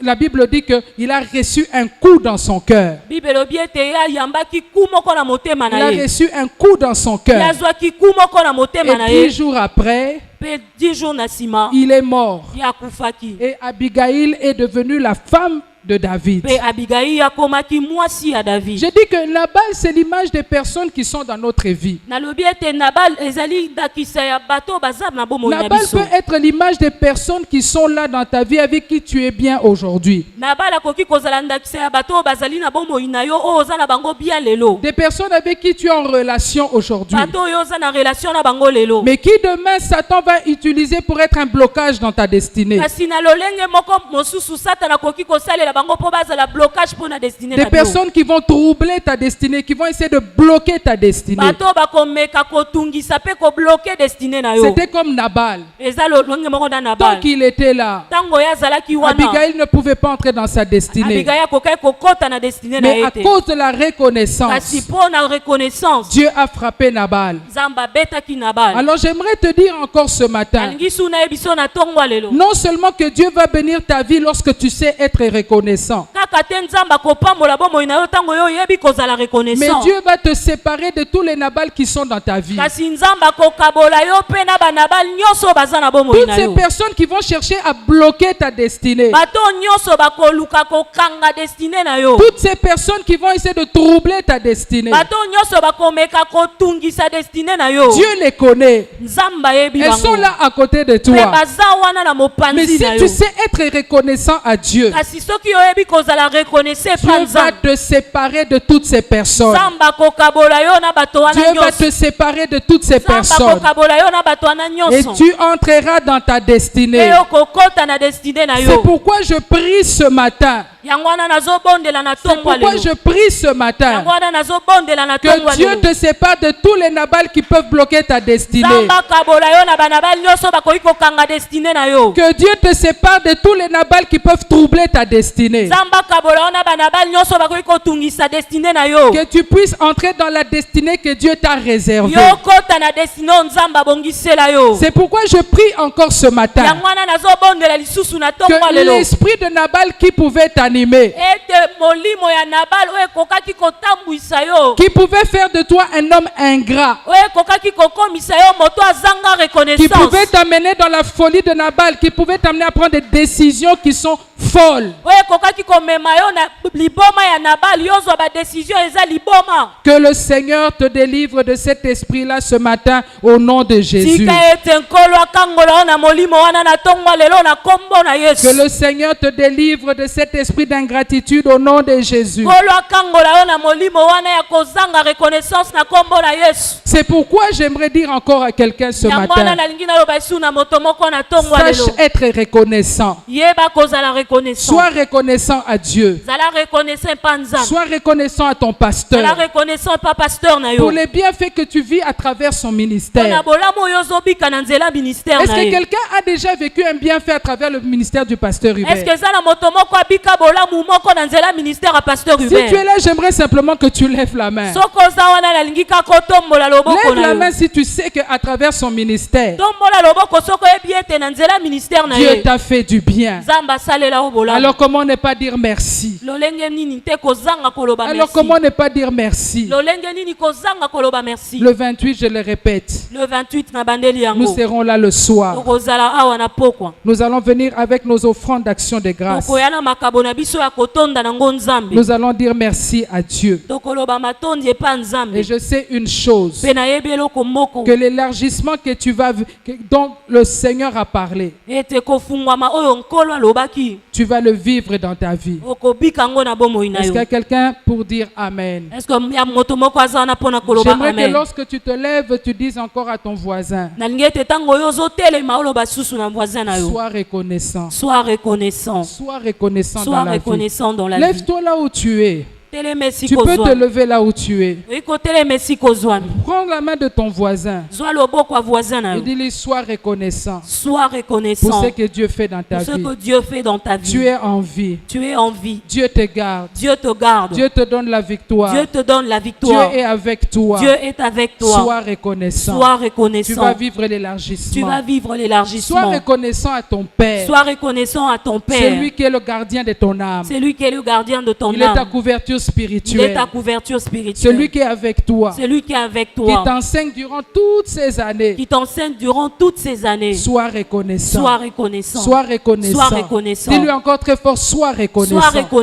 la Bible dit qu'il a reçu un coup dans son cœur. Bible elobi ete ye ayambaki ku moko na motema Il na a ye. reçu un coup dans son Ye cœur. azwaki ku moko na motema na Et ye. 10 jours après, Pe 10 jours na nsima il est mort. ye akufaki. Et Abigail est devenue la femme de David. Pe Abigail akomaki mwasi ya David. Je dis que Nabal, c'est l'image des personnes qui sont dans notre vie. Nalobi ete Nabal ezali ndakisa ya bato baza na bomoi na Nabal biso. peut être l'image des personnes qui sont là dans ta vie, avec qui tu es bien aujourd'hui. Nabal akoki kozala ndakisa ya bato bazali na bomoi na yo oyo oza na bango bia lelo. Des personnes avec qui tu es en relation aujourd'hui. Bato oyo oza na relation na bango lelo. Mais qui demain Satan va utiliser pour être un blocage dans ta destinée. Kasi na lolenge moko mosusu Satan akoki kosalela bango po bazala blocage po na destinée Des na bio. personnes qui vont troubler ta destinée, qui vont essayer de bloquer ta destinée. Bato bakomeka kotungisa pe kobloke destinée na yo. C'était comme Nabal. Eza lolenge moko na Tant Nabal. qu'il était là, Tango ya azalaki wana. Abigail ne pouvait pas entrer dans sa destinée. Abigail akokai kokota na destinée na Mais ye à te. cause de la reconnaissance, Kasi po na reconnaissance Dieu a frappé Nabal. Nzambe abetaki Nabal. Alors j'aimerais te dire encore ce matin, Alingi suna ye biso na tongo lelo. non seulement que Dieu va bénir ta vie lorsque tu sais être reconnaissant, Kaka te Nzambe akopambola bomoi na yo tango yo oyebi kozala mais reconnaissant. Dieu va te séparer de tous les Nabal qui sont dans ta vie. Kasi Nzambe akokabola yo pe na banabal nyonso baza na bomoi Toutes na ces yo. personnes qui vont chercher à bloquer ta destinée. Bato nyonso bakoluka kokanga destinée na yo. Toutes ces personnes qui vont essayer de troubler ta destinée. Bato nyonso bakomeka kotungisa destinée na yo. Dieu les connaît. Nzambe ayebi Elles bango. sont là à côté de Pe toi. baza wana na Mais mopanzi si na tu yo. sais être reconnaissant à Dieu, Kasi soki oyebi kozala reconnaissant pa Dieu va Nzambe. te séparer de toutes ces personnes. Nzambe akokabola yo na bato wana Dieu va nyonso. te séparer de toutes ces Nzambe personnes. akokabola yo na bato wana Et nyonso. tu entreras dans ta destinée. Pe okokota na destinée na C'est yo. pourquoi je prie ce matin yango wana nazobondela na C'est tongo pourquoi lelo je prie ce matin yango wana nazobondela na tongo que Dieu lelo te sépare de tous les Nabal qui peuvent bloquer ta destinée. zamba kabola yo na bana bali nyonso bakoki kokanga destinée na yo Que Dieu te sépare de tous les Nabal qui peuvent troubler ta destinée. zamba kabola yo na bana bali nyonso bakoki kotungisa destinée na yo Que tu puisses entrer dans la destinée que Dieu t'a réservée. yo kota na destinée oyo nzambe abongisela yo C'est pourquoi je prie encore ce matin yango wana nazobondela lisusu na tongo que lelo l'esprit de Nabal qui pouvait t'animer, ete molimo ya nabali oyo ekokaki kotambwisa yo qui pouvait faire de toi un homme ingrat, oyo ekokaki kokomisa yo moto azanga qui reconnaissance pouvait t'amener dans la folie de Nabal, qui pouvait t'amener à prendre des décisions qui sont folles. oyo ekokaki komema yo na liboma ya nabali yozwa badesizio eza liboma Que le Seigneur te délivre de cet esprit-là ce matin au nom de Jésus. tika ete nkolo akangola yo na molimo wana na tongo lelo na kombo na Que yesu le Seigneur te délivre de cet esprit d'ingratitude au nom de Jésus. nkolo akangola yo na molimo wana ya kozanga reconnaissance na kombo na yesu C'est pourquoi j'aimerais dire encore à quelqu'un ce yango wana matin, nalingi naloba esu na moto moko na tongo sache lelo être reconnaissant. yeba kozala reconnaissant Sois reconnaissant à Dieu. zala reconnaissant pa nzambe Sois reconnaissant à ton zala pasteur reconnaissant pa pasteur na pour yo les bienfaits que tu vis à travers son na ministère. bolamu oyo ozobika na nzela ministère Est-ce na que ye quelqu'un a déjà vécu un bienfait à travers le ministère du pasteur est-ce Hubert? que eza na moto moko abika bolamu moko na nzela ministère ya pasteur Si tu es Hubert là, j'aimerais simplement que tu lèves la main. soko oza wana nalingi kaka otombola loboko Lève na la main yo si tu sais qu'à travers son ministère, tombola loboko soko oyebi ete na nzela ministère na Dieu ye t'a fait du bien. nzambe asalela yo bolamu Alors comment ne pas dire merci? lolenge nini te kozanga koloba Alors merci comment ne pas dire merci? lolenge nini kozanga koloba merci Le 28, je le répète, le 28 na bandeli nous yango serons là le soir. tokozala awa na pokwa Nous allons venir avec nos offrandes d'action de grâce. tokoya na makabo na biso ya kotonda nango nzambe Nous allons dire merci à Dieu. tokoloba matondi epa Et nzambe je sais une chose, mpe nayebi eloko moko que l'élargissement dont le Seigneur a parlé, ete kofungwama oyo nkolo alobaki tu vas le vivre dans ta vie. okobika yango na bomoi na Est-ce qu'il y yo a quelqu'un pour dire Amen? est-ce que ya moto moko aza wana mpona koloba J'aimerais que amen lorsque tu te lèves, tu dises encore à ton voisin, nalingi ete ntango oyo ozotelema oloba susu na voisin na yo sois reconnaissant. sois reconnaissant Sois reconnaissant dans sois la vie. reconnaissant dans la vie Lève-toi là où tu es. telema Tu esika peux te ozwami lever là où tu es. oyi kotelema esika ozwami Prends la main de ton voisin zwa loboko ya voisin na et yo dis-lui, sois reconnaissant sois pour reconnaissant ce que Dieu fait dans ta pour ce vie. que Dieu fait dans ta Tu vie es en vie. tu es en vie Dieu te garde. Dieu te garde Dieu te donne la victoire. Dieu te donne la Dieu victoire est avec toi. Dieu est avec toi Sois reconnaissant. sois Tu vas reconnaissant vivre tu vas l'élargissement. vivre Sois l'élargissement reconnaissant à ton Père. sois reconnaissant à ton C'est Père lui qui est le gardien de ton âme. c'est lui qui est le gardien de ton Il est ta âme couverture il est spirituelle. ta couverture Celui spirituelle qui est avec toi, c'est lui qui est avec qui toi t'enseigne durant toutes ces années. qui t'enseigne durant toutes ces années Sois reconnaissant. sois reconnaissant Sois reconnaissant. Sois reconnaissant. Dis-lui encore très fort, sois reconnaissant. sois reconnaissant